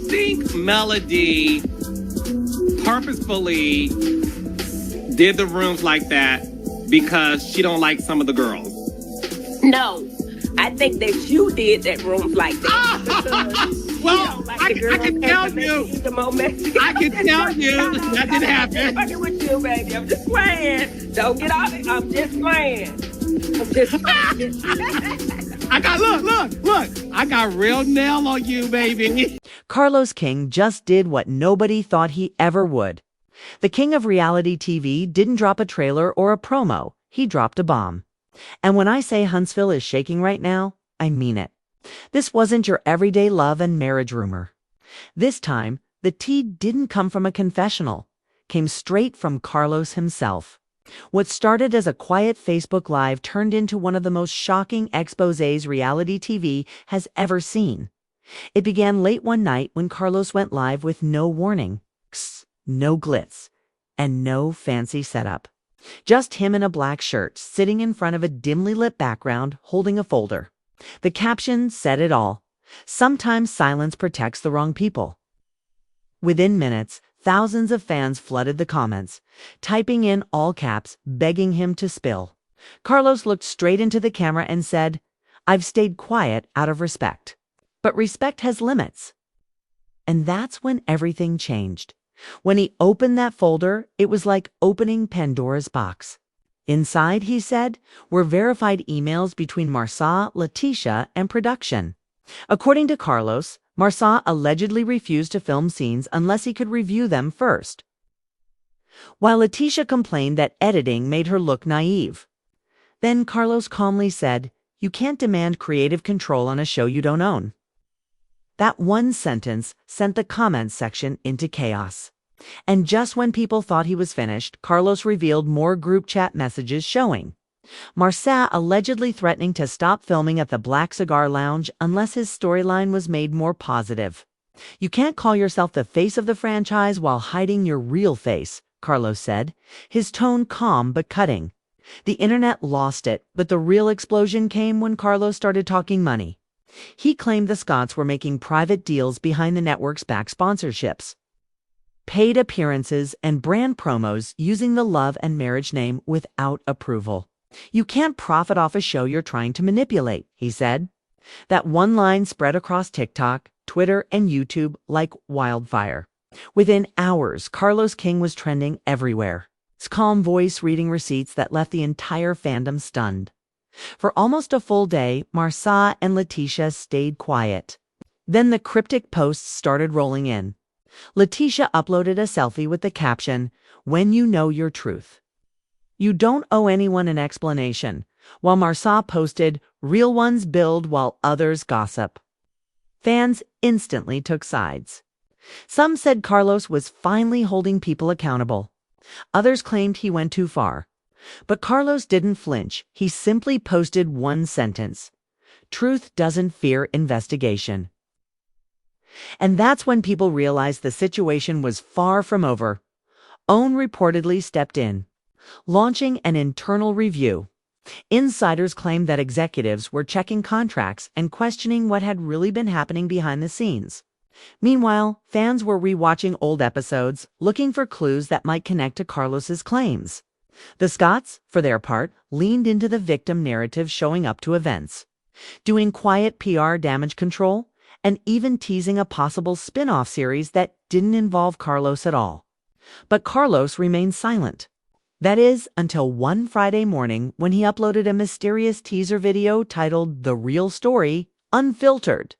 think Melody purposefully did the rooms like that because she don't like some of the girls? No, I think that you did that rooms like that. Well, I can tell you. I can tell you that didn't happen. I'm fucking with you, baby. I'm just playing. Don't get off it. I'm just playing. I'm just playing. Look. I got real nail on you, baby. Carlos King just did what nobody thought he ever would. The king of reality TV didn't drop a trailer or a promo. He dropped a bomb. And when I say Huntsville is shaking right now, I mean it. This wasn't your everyday love and marriage rumor. This time, the tea didn't come from a confessional, came straight from Carlos himself. What started as a quiet Facebook Live turned into one of the most shocking exposés reality TV has ever seen. It began late one night when Carlos went live with no warning, no glitz, and no fancy setup. Just him in a black shirt, sitting in front of a dimly lit background, holding a folder. The caption said it all. Sometimes silence protects the wrong people. Within minutes, thousands of fans flooded the comments, typing in all caps, begging him to spill. Carlos looked straight into the camera and said, "I've stayed quiet out of respect. But respect has limits." And that's when everything changed. When he opened that folder, it was like opening Pandora's box. Inside, he said, were verified emails between Marsau LaTisha and production. According to Carlos, Marsau allegedly refused to film scenes unless he could review them first, while LaTisha complained that editing made her look naive. Then Carlos calmly said, "You can't demand creative control on a show you don't own." That one sentence sent the comments section into chaos. And just when people thought he was finished, Carlos revealed more group chat messages showing Marsau allegedly threatening to stop filming at the Black Cigar Lounge unless his storyline was made more positive. "You can't call yourself the face of the franchise while hiding your real face," Carlos said, his tone calm but cutting. The internet lost it, but the real explosion came when Carlos started talking money. He claimed the Scotts were making private deals behind the network's back sponsorships, paid appearances, and brand promos using the love and marriage name without approval. "You can't profit off a show you're trying to manipulate," he said. That one line spread across TikTok, Twitter, and YouTube like wildfire. Within hours, Carlos King was trending everywhere, his calm voice reading receipts that left the entire fandom stunned. For almost a full day, Marsau and LaTisha stayed quiet. Then the cryptic posts started rolling in. LaTisha uploaded a selfie with the caption, "When you know your truth. You don't owe anyone an explanation," while Marsau posted, "Real ones build while others gossip." Fans instantly took sides. Some said Carlos was finally holding people accountable. Others claimed he went too far. But Carlos didn't flinch. He simply posted one sentence: "Truth doesn't fear investigation." And that's when people realized the situation was far from over. OWN reportedly stepped in, launching an internal review. Insiders claimed that executives were checking contracts and questioning what had really been happening behind the scenes. Meanwhile, fans were rewatching old episodes, looking for clues that might connect to Carlos's claims. The Scotts, for their part, leaned into the victim narrative, showing up to events, doing quiet PR damage control, and even teasing a possible spin-off series that didn't involve Carlos at all. But Carlos remained silent. That is, until one Friday morning when he uploaded a mysterious teaser video titled "The Real Story, Unfiltered."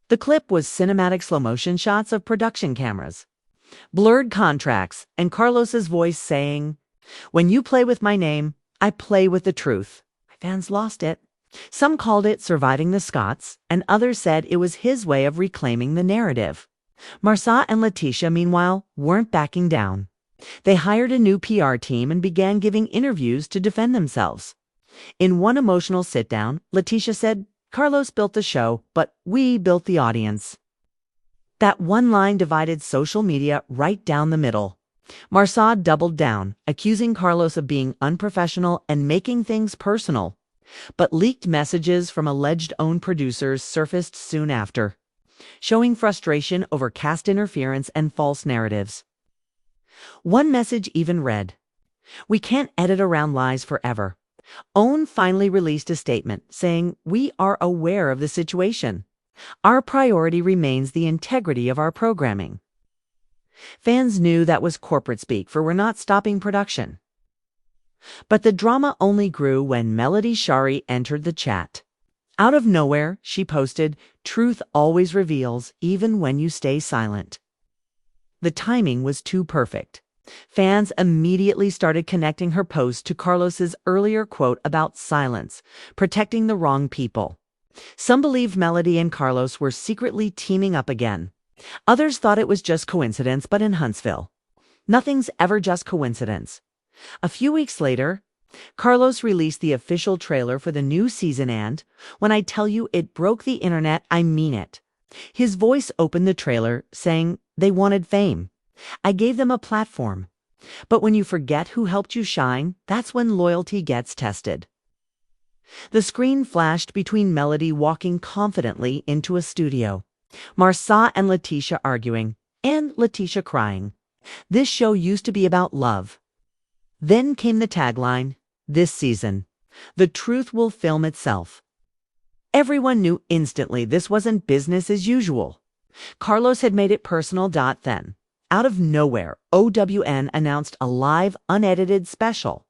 The clip was cinematic slow-motion shots of production cameras, blurred contracts, and Carlos's voice saying, "When you play with my name, I play with the truth." Fans lost it. Some called it surviving the Scotts, and others said it was his way of reclaiming the narrative. Marsau and LaTisha, meanwhile, weren't backing down. They hired a new PR team and began giving interviews to defend themselves. In one emotional sit-down, LaTisha said, "Carlos built the show, but we built the audience." That one line divided social media right down the middle. Marsau doubled down, accusing Carlos of being unprofessional and making things personal. But leaked messages from alleged OWN producers surfaced soon after. showing frustration over cast interference and false narratives. One message even read, "We can't edit around lies forever." OWN finally released a statement saying, "We are aware of the situation. Our priority remains the integrity of our programming." Fans knew that was corporate speak for "we're not stopping production." But the drama only grew when Melody Shari entered the chat. Out of nowhere, she posted, "Truth always reveals, even when you stay silent." The timing was too perfect. Fans immediately started connecting her post to Carlos's earlier quote about silence, protecting the wrong people. Some believed Melody and Carlos were secretly teaming up again. Others thought it was just coincidence, but in Huntsville, nothing's ever just coincidence. A few weeks later, Carlos released the official trailer for the new season, and when I tell you it broke the internet, I mean it. His voice opened the trailer saying, "They wanted fame. I gave them a platform. But when you forget who helped you shine, that's when loyalty gets tested." The screen flashed between Melody walking confidently into a studio, Marsau and LaTisha arguing, and LaTisha crying. This show used to be about love. Then came the tagline, "This season, the truth will film itself." Everyone knew instantly this wasn't business as usual. Carlos had made it personal. Then, out of nowhere, OWN announced a live, unedited special.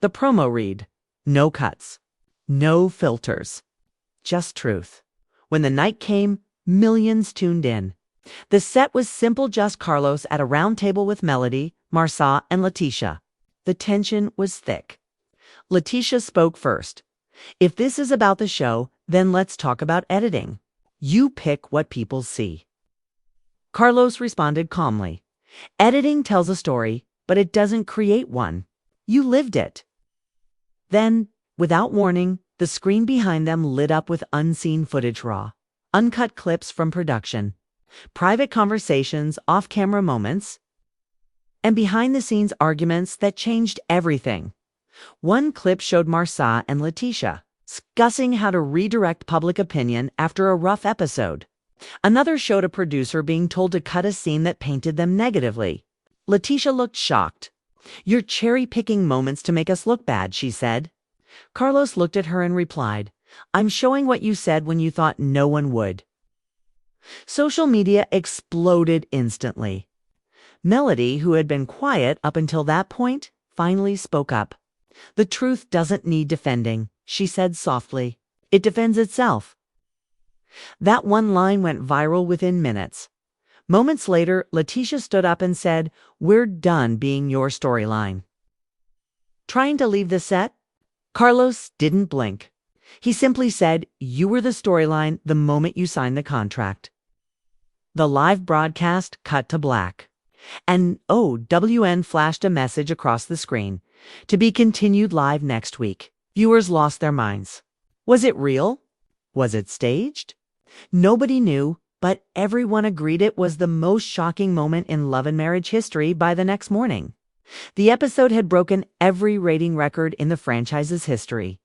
The promo read, "No cuts, no filters, just truth." When the night came, millions tuned in. The set was simple, just Carlos at a round table with Melody, Marsau, and LaTisha. The tension was thick. LaTisha spoke first. "If this is about the show, then let's talk about editing. You pick what people see." Carlos responded calmly, "Editing tells a story, but it doesn't create one. You lived it." Then, without warning, the screen behind them lit up with unseen footage, raw, uncut clips from production, private conversations, off-camera moments, and behind-the-scenes arguments that changed everything. One clip showed Marsau and LaTisha discussing how to redirect public opinion after a rough episode. Another showed a producer being told to cut a scene that painted them negatively. LaTisha looked shocked. "You're cherry-picking moments to make us look bad," she said. Carlos looked at her and replied, "I'm showing what you said when you thought no one would." Social media exploded instantly. Melody, who had been quiet up until that point, finally spoke up. "The truth doesn't need defending," she said softly. "It defends itself." That one line went viral within minutes. Moments later, LaTisha stood up and said, "We're done being your storyline." Trying to leave the set? Carlos didn't blink. He simply said, "You were the storyline the moment you signed the contract." The live broadcast cut to black, and OWN flashed a message across the screen: "To be continued live next week." Viewers lost their minds. Was it real? Was it staged? Nobody knew, but everyone agreed it was the most shocking moment in Love and Marriage history by the next morning. The episode had broken every rating record in the franchise's history.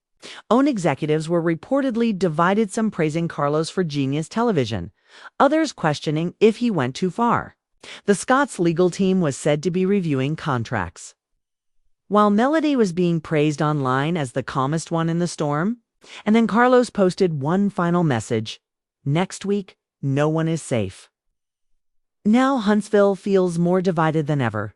OWN executives were reportedly divided, some praising Carlos for genius television, others questioning if he went too far. The Scots legal team was said to be reviewing contracts. While Melody was being praised online as the calmest one in the storm, and then Carlos posted one final message: "Next week, no one is safe." Now Huntsville feels more divided than ever.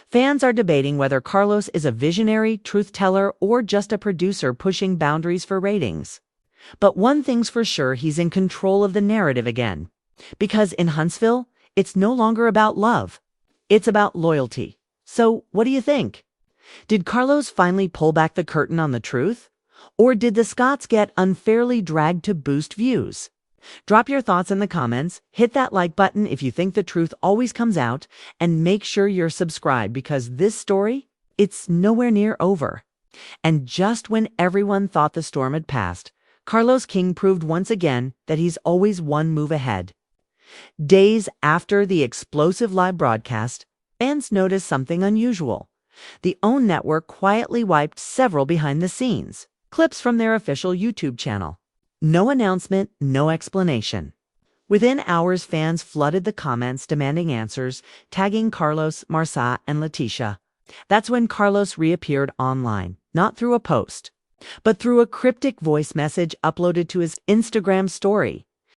Fans are debating whether Carlos is a visionary truth teller or just a producer pushing boundaries for ratings. But one thing's for sure, he's in control of the narrative again. Because in Huntsville, it's no longer about love. It's about loyalty. So what do you think? Did Carlos finally pull back the curtain on the truth? Or did the Scots get unfairly dragged to boost views? Drop your thoughts in the comments, hit that like button if you think the truth always comes out, and make sure you're subscribed, because this story, it's nowhere near over. And just when everyone thought the storm had passed, Carlos King proved once again that he's always one move ahead. Days after the explosive live broadcast, fans noticed something unusual. The OWN network quietly wiped several behind-the-scenes clips from their official YouTube channel. No announcement, no explanation. Within hours, fans flooded the comments demanding answers, tagging Carlos, Marsau, and LaTisha. That's when Carlos reappeared online, not through a post, but through a cryptic voice message uploaded to his Instagram story.